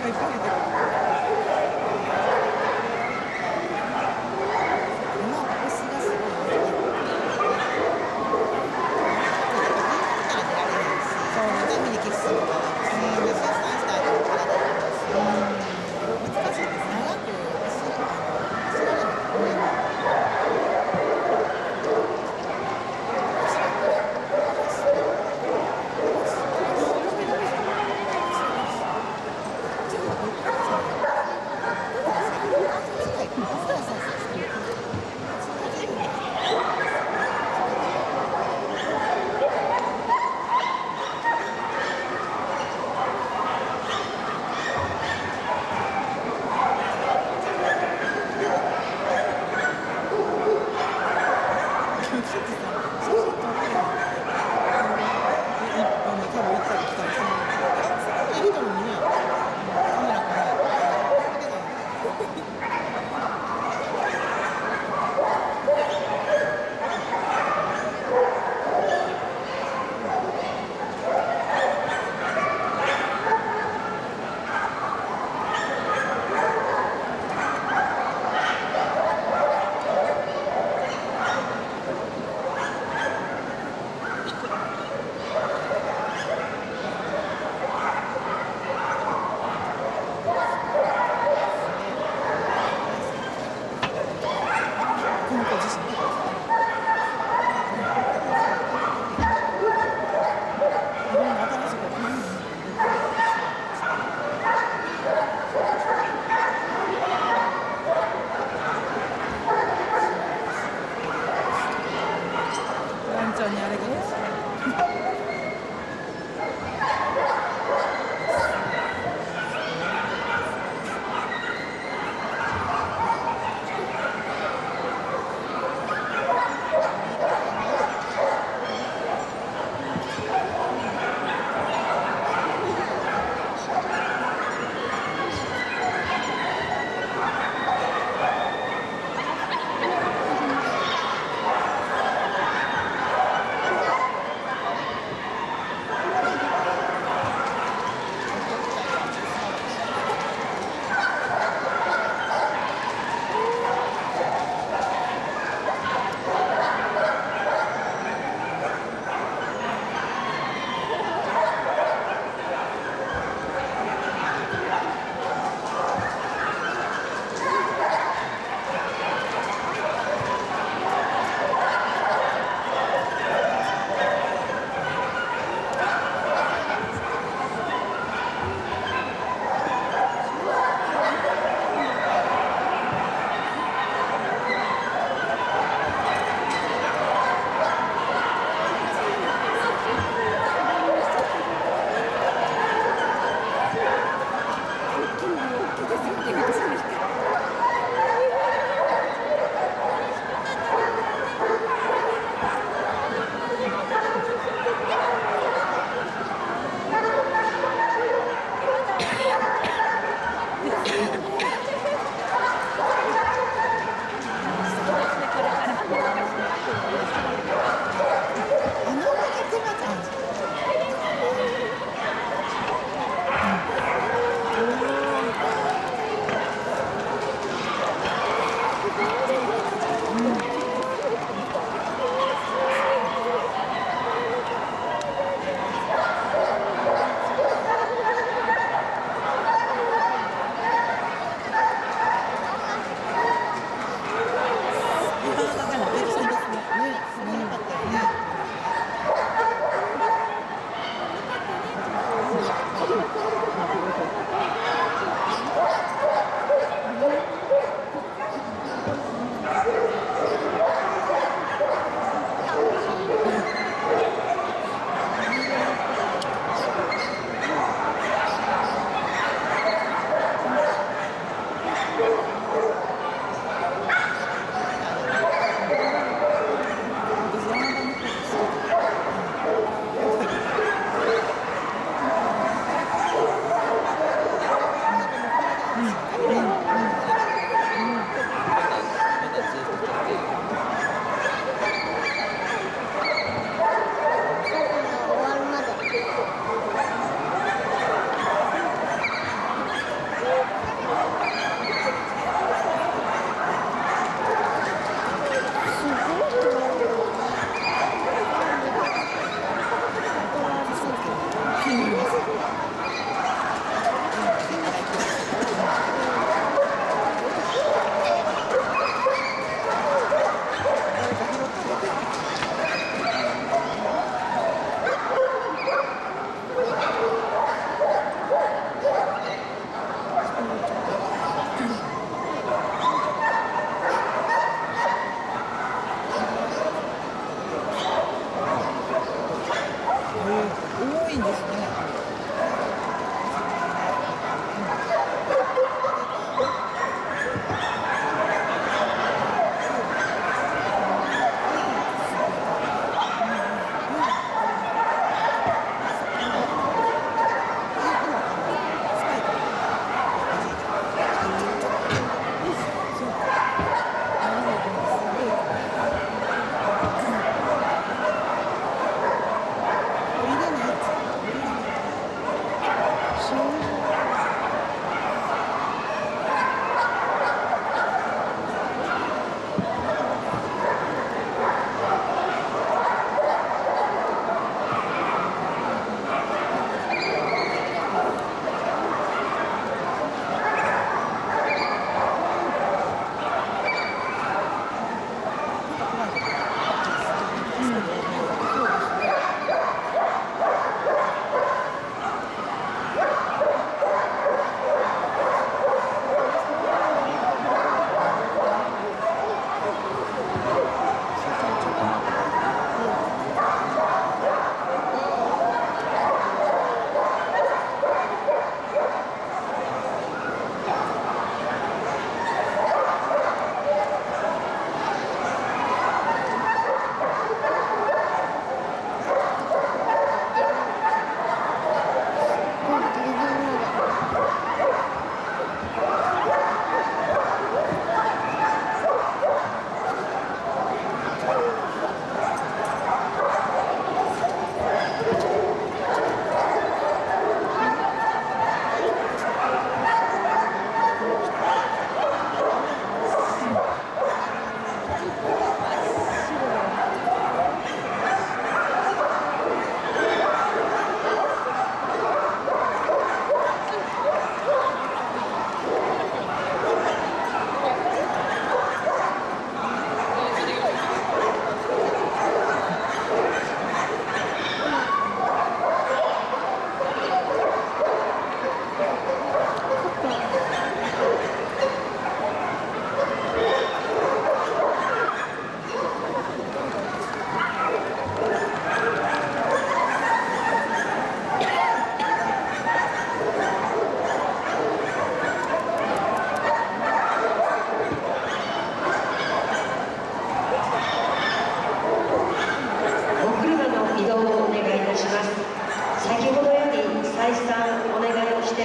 いっぱい出てくる。今は星がすごい多いね。あとやっぱ日中から出られへんし、そうそのですね。ために決心も変わるし、で、出産した後も体痛いし、うん。難しいです。長く走られへんからね。走れ走れ走れ走れ走れ走れ走れ走れ。15分。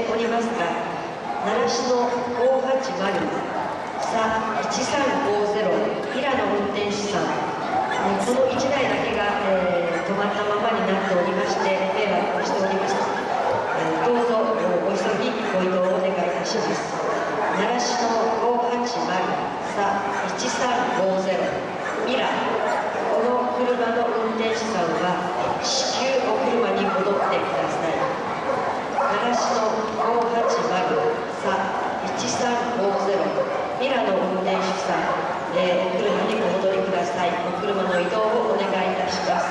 しておりますが、習志野580さ1350ミラの運転手さん、この1台だけが、止まったままになっておりまして迷惑をしております。どうぞお急ぎご移動をお願いいたします。習志野580さ1350ミラ、この車の運転手さんは至急お車に戻ってください。習志野580さ1350ミラの運転手さん、お車にお戻りください。お車の移動をお願いいたします。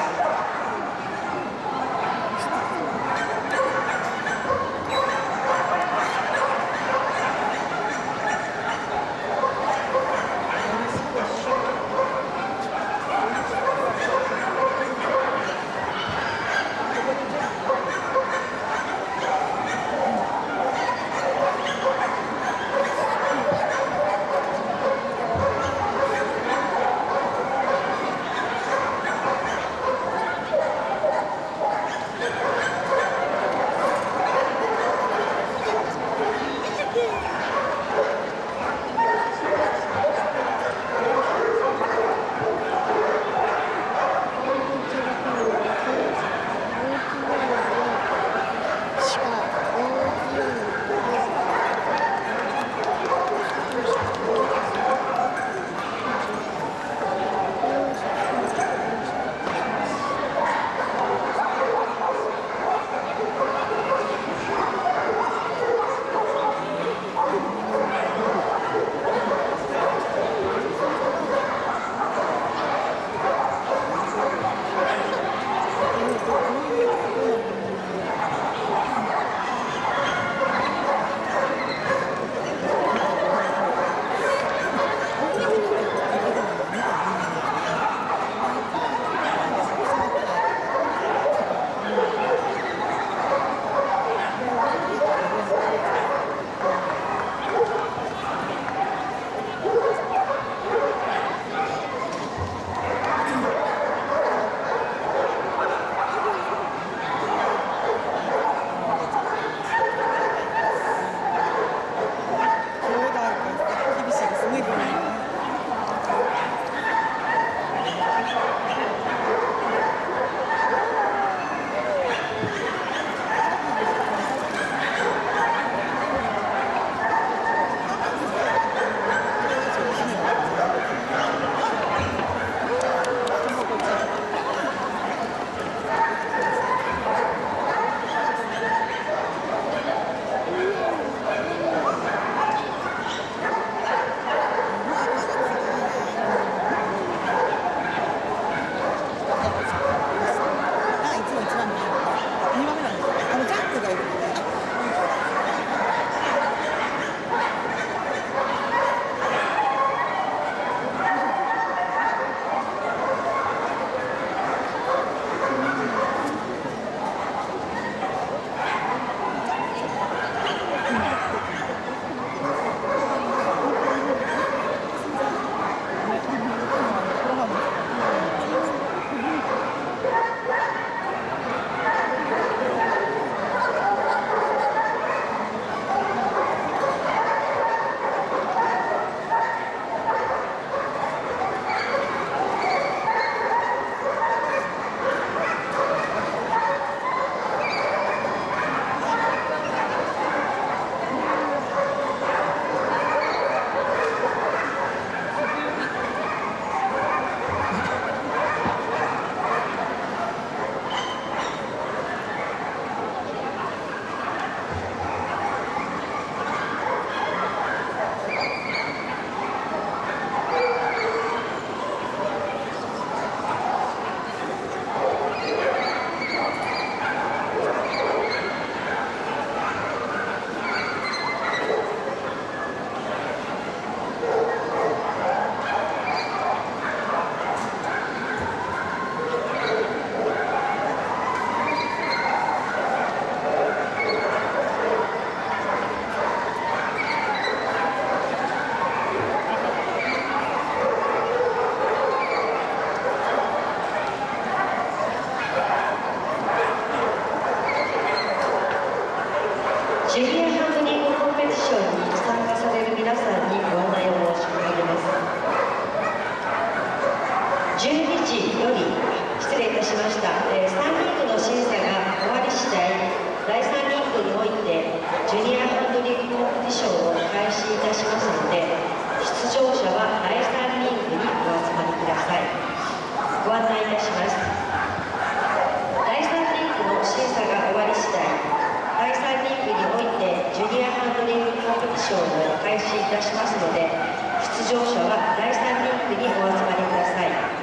ジュニアハンドリングコンペティションに参加される皆さんにご案内を申し上げます。12時より、失礼いたしました、3リングの審査が終わり次第、第3リングにおいてジュニアハンドリングコンペティションを開始いたしますので、出場者は第3リングにお集まりください。ご案内いたします。第3リングの審査が終わり次第、第3リングにおいてジュニアハンドリングコンペティションを開始いたしますので、出場者は第3リングにお集まりください。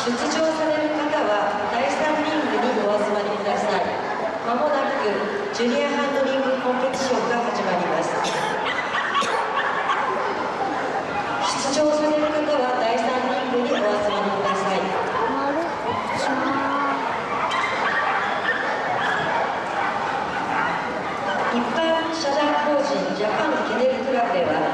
出場される方は第3リングにお集まりください。まもなくジュニアハンドリングコンペティションが始まります。出場される方は第3リングにお集まりください。一般社団法人ジャパンケネルクラブでは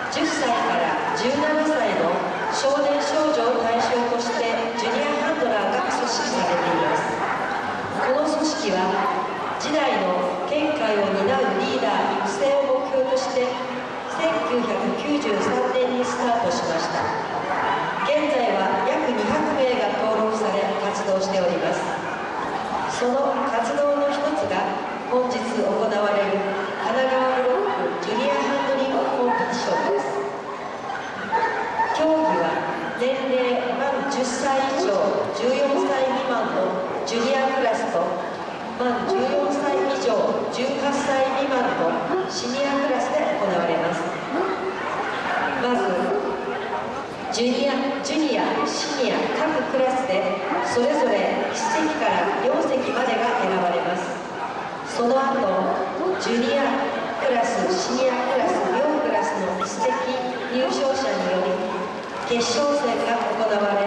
10歳から17歳の少年少女を対象としてジュニアハンドラーが組織されています。この組織は次代の県会を担うリーダー育成を目標として1993年にスタートしました。現在は約200名が登録され活動しております。その活動の一つが本日行われる神奈川ブロックジュニアハンドリングコンペティションです。競技は年齢満10歳以上14歳未満のジュニアクラスと満14歳以上18歳未満のシニアクラスで行われます。まずジュニア、シニア各クラスでそれぞれ1席から4席までが選ばれます。その後ジュニアクラス、シニアクラス4クラスの1席入賞者により決勝戦が行われ、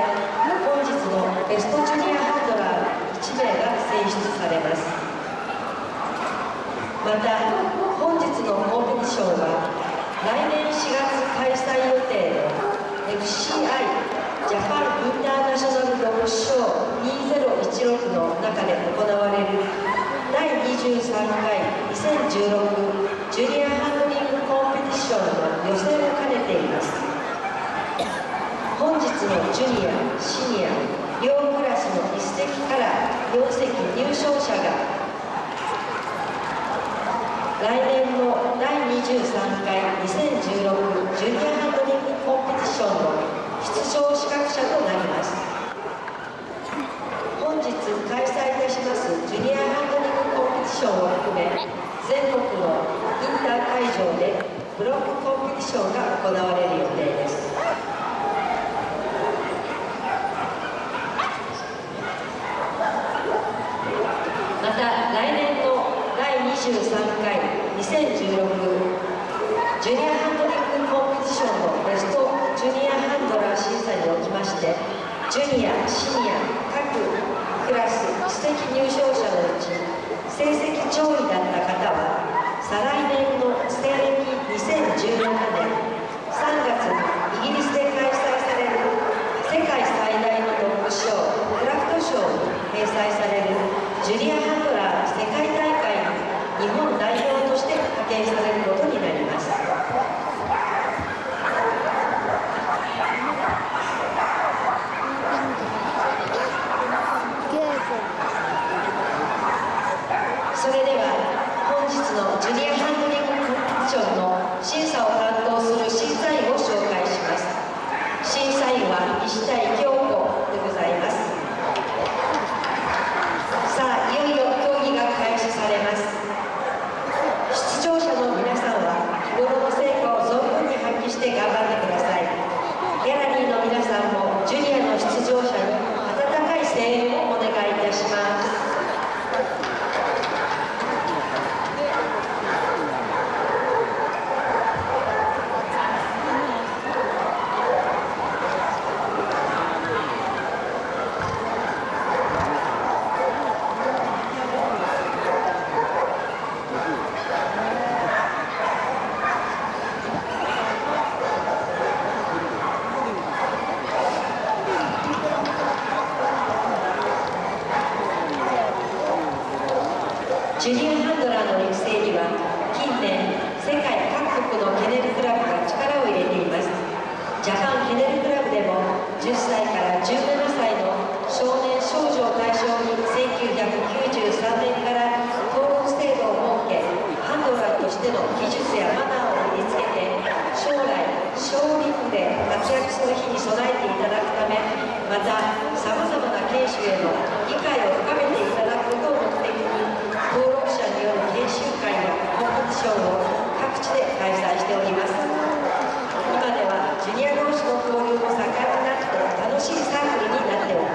本日のベストジュニアハンドラー1名が選出されます。また本日のコンペティションは来年4月開催予定の FCI ジャパンインターナショナルドッグショー2016の中で行われる第23回2016ジュニアハンドリングコンペティションの予選を兼ねています。本日のジュニア、シニア両クラスの1席から4席入賞者が来年の第23回2016ジュニアハンドリングコンペティションの出場資格者となります。本日開催いたしますジュニアハンドリングコンペティションを含め全国のインター会場でブロックコンペティションが行われる予定です。また来年の第23回2016ジュニアハンドリングコンペティションのベストジュニアハンドラー審査におきましてジュニア、シニア各クラス1席入賞者のうち成績上位だった方は再来年の西暦2017年3月にイギリスで開催される世界最大のドッグショークラフトショーに掲載されるジュニアハンドラー世界大会に日本代表として派遣されることになります。それでは本日のジュニアハンドリングコンペティションの審査を担当する審査員を紹介します。審査員は石谷京子でございます。さあ、いよいよ競技が開始されます。出場者の皆さんは日頃の成果を存分に発揮して頑張ってください。ギャラリーの皆さんもジュニアの出場者に温かい声援をお願いいたします。ジュニアハンドラーの育成には近年世界各国のケネルクラブが力を入れています。ジャパンケネルクラブでも10歳から17歳の少年少女を対象に1993年から登録制度を設けハンドラーとしての技術やマナーを身につけて将来ショーリングで活躍する日に備えていただくため、またさまざまな研修への理解を深めていただくことを目的に登録者による研修会やコンペティションを各地で開催しております。今ではジュニア同士の交流も盛んになって楽しいサークルになっております。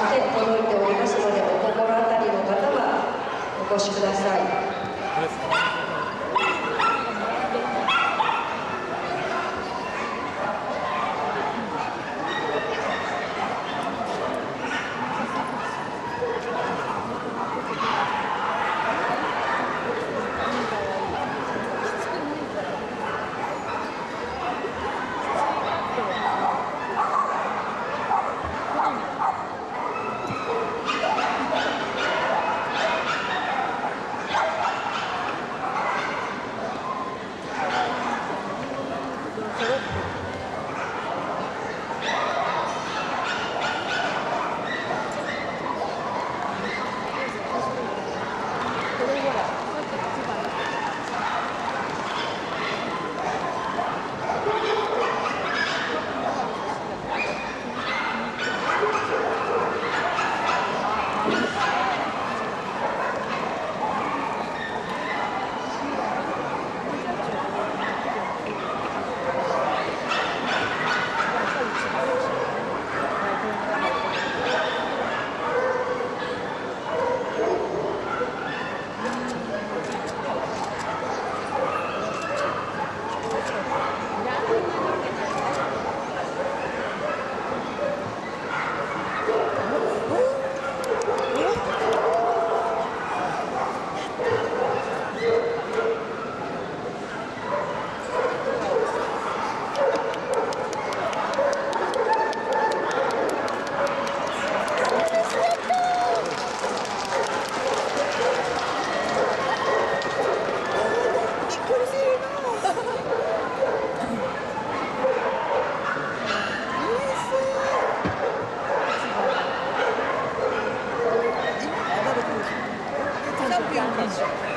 して届いておりますので、お心当たりの方はお越しください。チャンピオンでしょ。